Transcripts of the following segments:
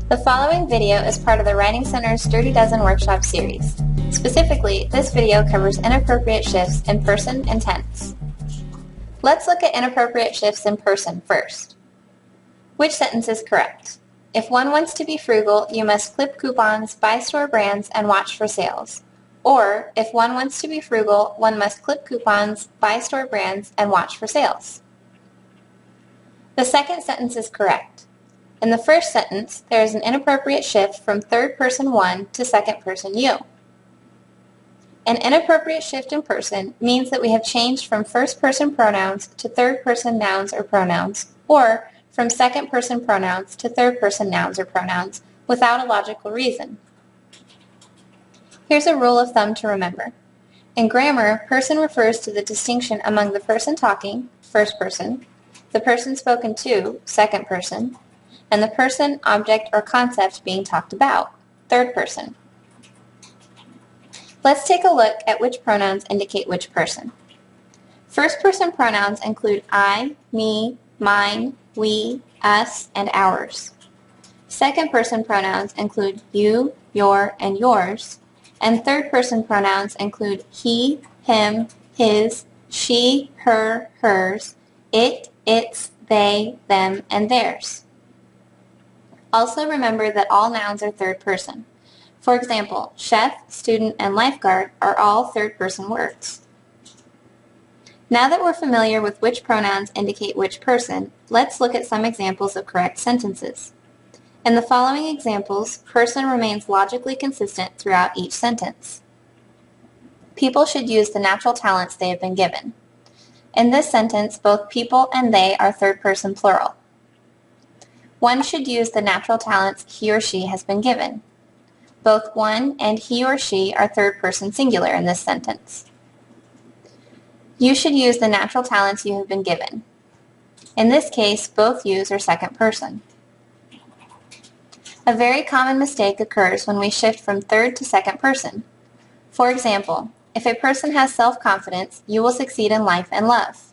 The following video is part of the Writing Center's Dirty Dozen workshop series. Specifically, this video covers inappropriate shifts in person and tense. Let's look at inappropriate shifts in person first. Which sentence is correct? If one wants to be frugal, you must clip coupons, buy store brands, and watch for sales. Or, if one wants to be frugal, one must clip coupons, buy store brands, and watch for sales. The second sentence is correct. In the first sentence, there is an inappropriate shift from third person one to second person you. An inappropriate shift in person means that we have changed from first person pronouns to third person nouns or pronouns, or from second person pronouns to third person nouns or pronouns without a logical reason. Here's a rule of thumb to remember. In grammar, person refers to the distinction among the person talking, first person, the person spoken to, second person, and the person, object, or concept being talked about, third person. Let's take a look at which pronouns indicate which person. First person pronouns include I, me, mine, we, us, and ours. Second person pronouns include you, your, and yours. And third person pronouns include he, him, his, she, her, hers, it, its, they, them, and theirs. Also remember that all nouns are third person. For example, chef, student, and lifeguard are all third person words. Now that we're familiar with which pronouns indicate which person, let's look at some examples of correct sentences. In the following examples, person remains logically consistent throughout each sentence. People should use the natural talents they have been given. In this sentence, both people and they are third person plural. One should use the natural talents he or she has been given. Both one and he or she are third person singular in this sentence. You should use the natural talents you have been given. In this case, both yous are second person. A very common mistake occurs when we shift from third to second person. For example, if a person has self-confidence, you will succeed in life and love.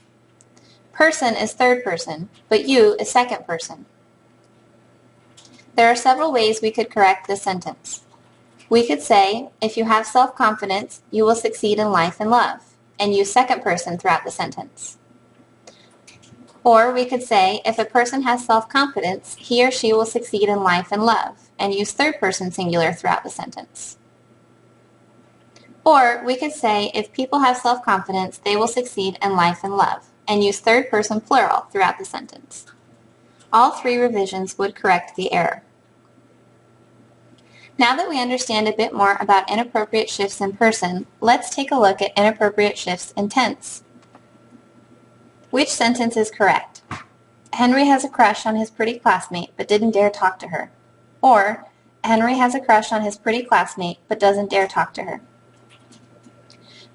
Person is third person, but you is second person. There are several ways we could correct this sentence. We could say, if you have self-confidence, you will succeed in life and love, and use second person throughout the sentence. Or we could say, if a person has self-confidence, he or she will succeed in life and love, and use third person singular throughout the sentence. Or we could say, if people have self-confidence, they will succeed in life and love, and use third person plural throughout the sentence. All three revisions would correct the error. Now that we understand a bit more about inappropriate shifts in person, let's take a look at inappropriate shifts in tense. Which sentence is correct? Henry has a crush on his pretty classmate but didn't dare talk to her. Or, Henry has a crush on his pretty classmate but doesn't dare talk to her.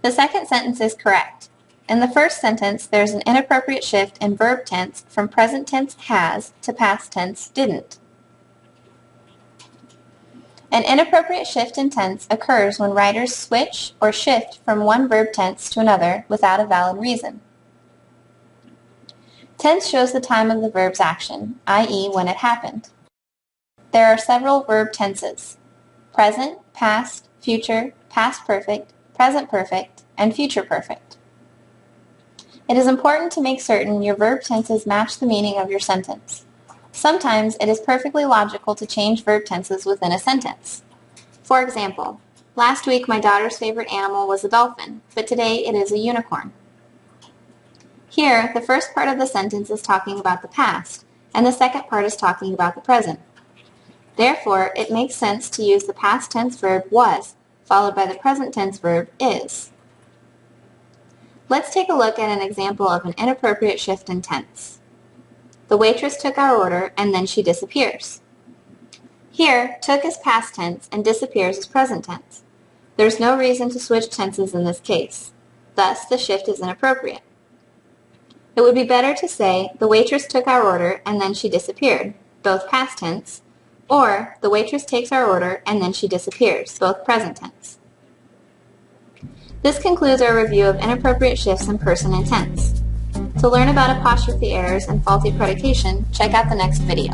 The second sentence is correct. In the first sentence, there's an inappropriate shift in verb tense from present tense has to past tense didn't. An inappropriate shift in tense occurs when writers switch or shift from one verb tense to another without a valid reason. Tense shows the time of the verb's action, i.e. when it happened. There are several verb tenses: present, past, future, past perfect, present perfect, and future perfect. It is important to make certain your verb tenses match the meaning of your sentence. Sometimes it is perfectly logical to change verb tenses within a sentence. For example, last week my daughter's favorite animal was a dolphin, but today it is a unicorn. Here, the first part of the sentence is talking about the past, and the second part is talking about the present. Therefore, it makes sense to use the past tense verb was, followed by the present tense verb is. Let's take a look at an example of an inappropriate shift in tense. The waitress took our order and then she disappears. Here, took is past tense and disappears is present tense. There's no reason to switch tenses in this case. Thus, the shift is inappropriate. It would be better to say, the waitress took our order and then she disappeared, both past tense, or the waitress takes our order and then she disappears, both present tense. This concludes our review of inappropriate shifts in person and tense. To learn about apostrophe errors and faulty predication, check out the next video.